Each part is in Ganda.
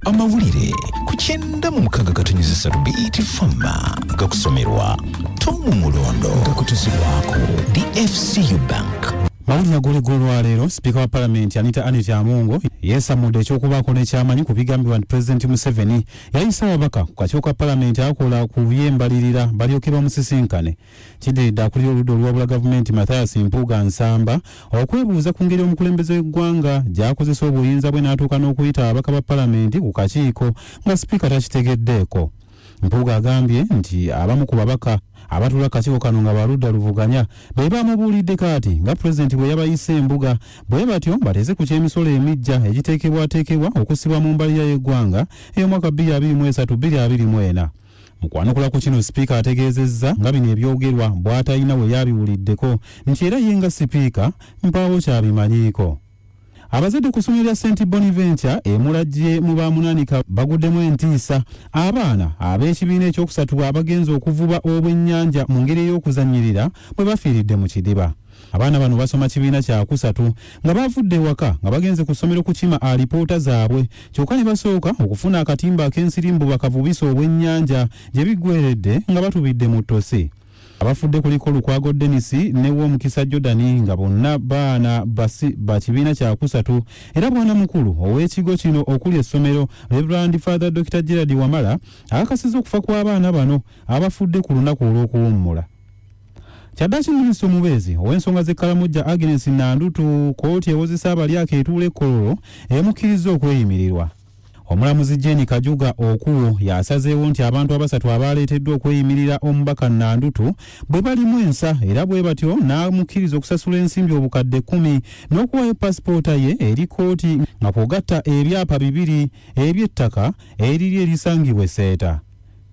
AMAWULIRE ku 96.3 B.3 gakusomerwa Tom Mulondo gakutuzibwako DFCU Bank. Mawulire agolwa leero Speaker wa Parliament Anita Amungo yesamudde ekyokubaako n'ekyamanyi ku bigambibwa nti President Museveni yayisa ababaka ku kakiiko ka Parliament akola ku byembalirira balyoke bamusisinkane. Kidiba akulira oludda olwabula gavumenti Mathias Mpuuga Nsamba okwebuuza ku ngeri omukulembeze w'eggwanga gy'akozesa obuyinza bwe n'atuuka n'okuyita ababaka ba Parliament ku kakiiko nga Speaker takitegeddeeko. Mpuuga agambye nti abamu ku babaka abatula kakiiko kano nga baludda luvuganya be bamubuulidde kati nga President bwe yabayise embuga bwe batyo bateze ku ky'emisolo emijja egiteekebwateekebwa okusibwa mu mbalirira y'eggwanga ey'omwaka 2023-2024. Mu kwanukula ku kino Speaker ategeezezza nga bino ebyogerwa bw'atalina we yabiwuliddeko nti era ye nga Speaker mpaawo kyabimanyiiko. Abazadde ku ssomero lya St. Bonaventure emulajje mu bamunanika baguddemu entiisa abaana ab'ekibiina ekyokusatu abagenza okuvuba obwennyanja mu ngeri ey'okuzannyirira bwe bafiiridde mu Kidiba. Abaana bano basoma kibiina kya Kusatu nga bavudde waka nga bagenze ku ssomero kukima alipoota zaabwe kyokka ne basooka okufuna akatimba ak'ensirimbu bakavubisa obwennyanja gye biggweredde nga batubidde mu ttose. Abafudde kuliko Lukwago Dennis ne Womukisa Jordani nga bonna baana ba kibiina kya Kusatu era bwana mukulu ow'ekigo kino okuli essomero Reverend Father Dr. Gerard Wamala akakasiza okufa kw'abaana bano abafudde ku lunaku olw'okuwummula. Kyaddaaki Minisita omubeezi ow'ensonga z'Ekkalamujja Agnes Nandutu kkooti ewozesa abalyako etuula ekkololo emukkiriza okweyimirirwa. Omulamuzi Jenny Kajuga okuwo yasazeewo nti abantu abasatu abaleeteddwa okweyimirira omubaka Nandutu bwe balimu ensa era bwe batyo n'amukkiriza okusasula ensimbi obukadde 10 n'okuwayo pasipoota ye eri kkooti nga kw'ogatta ebyapa 2 eby'ettaka eriri erisangibwa Seeta.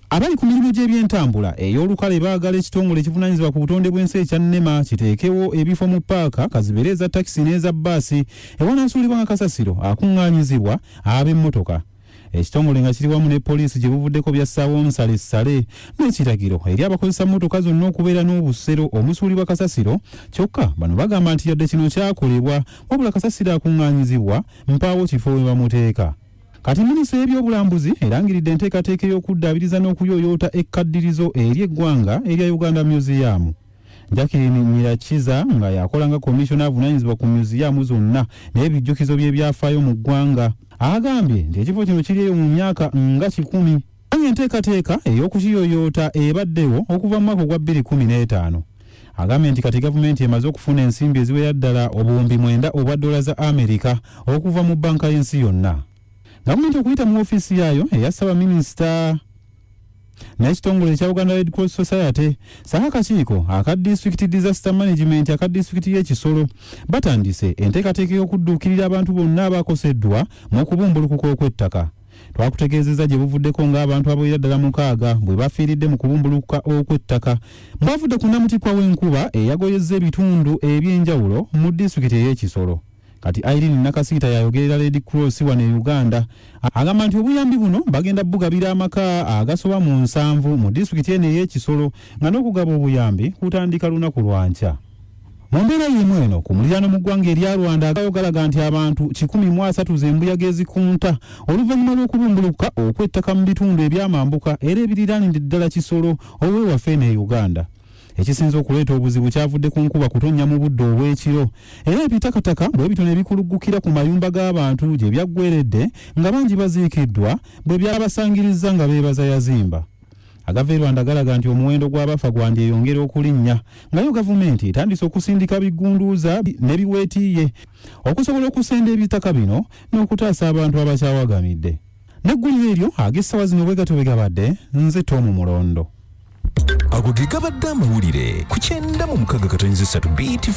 Abali ku mirimu gy'ebyentambula ey'olukale baagala ekitongole ekivunaanyizibwa ku butonde bw'ensi ekya NEMA kiteekewo ebifo mu paaka kazibeere eza takisi n'eza bbaasi ewanasuulibwa nga kasasiro akuŋŋaanyizibwa ab'emmotoka. Ekitongole nga kiri wamu ne poliisi gye buvuddeko byassaawo nsale n'ekiragiro eri abakozesa mmotoka zonna okubeera n'obusero omusuulibwa kasasiro kyokka bano bagamba nti yadde kino kyakolebwa wabula kasasiro akuŋŋaanyizibwa mpaawo kifo we bamuteeka. Kati minisita y'ebyobulambuzi erangiridde enteekateeka y'okuddaabiriza n'okuyooyoota ekkaddirizo eri eggwanga erya Uganda Museum. Jacqueline Nyirakiza nga yakola nga komishona avunaanyizibwa ku museum zonna n'ebijjukizo by'ebyafaayo mu ggwanga agambye nti ekifo kino kiri mu myaka nga 10. Enteekateeka ey'okukiyooyoota ebaddewo okuva mu mwaka gwa 2015. Agambye nti kati gavumenti emaze okufuna ensimbi eziwera ddala obuwumbi 9 obwa dola za Amerika okuva mu banka y'ensi yonna. Gavumenti okuyita mu ofiisi yaayo eya Ssaabaminisita n'ekitongole ekya Uganda Red Cross Society saha akakiiko aka District Disaster Management aka disitulikiti y'e Kisoro batandise enteekateeka y'okudduukirira abantu bonna abakoseddwa mu kubumbulukuka okw'ettaka. Twakutegeezezza gye buvuddeko ng'abantu abawera ddala 6 bwe bafiiridde mu kubumbulukuka okw'ettaka bavudde ku nnamutikwa w'enkuba eyagoyezza ebitundu eby'enjawulo mu disitulikiti ey'e Kisoro. Kati Irene Nakasiita yayogerera Red Cross wano e Uganda agamba nti obuyambi buno bagenda bugabira amaka agasoba mu 7 mu disitulikiti eno ey'e Kisoro nga n'okugaba obuyambi kutandika lunaku lwa nkya. Mu mbeera y'emu eno ku muliraano mu ggwanga erya Rwanda agayogalaga nti abantu 130 z'embuyaga ezikunta oluvannyuma lw'okubumbulukuka okw'ettaka mu bitundu ebyamambuka era ebiriraanidde ddala Kisoro ow'ewaffe ne Uganda. Ekisinza okuleeta obuzibu kyavudde ku nkuba kutonnya mu budde obw'ekiro era ebitakataka bwe bitono ebikuluggukira ku mayumba g'abantu gye byaggweredde nga bangi baziikiddwa bwe byabasangiriza nga beebaza yazimba. Agava Rwanda galaga nti omuwendo gw'abafa gwandyeyongera okulinnya ngayo gavumenti etandise okusindika biggunduuza ne biweetiiye okusobola okusenda ebitaka bino n'okutaasa abantu abakyawagamidde. N'egguliro eryo ag'essawa zino bwe gato bwe gabadde nze Tom Mulondo. Ago ge gabadde amawulire ku 96.3 B.3.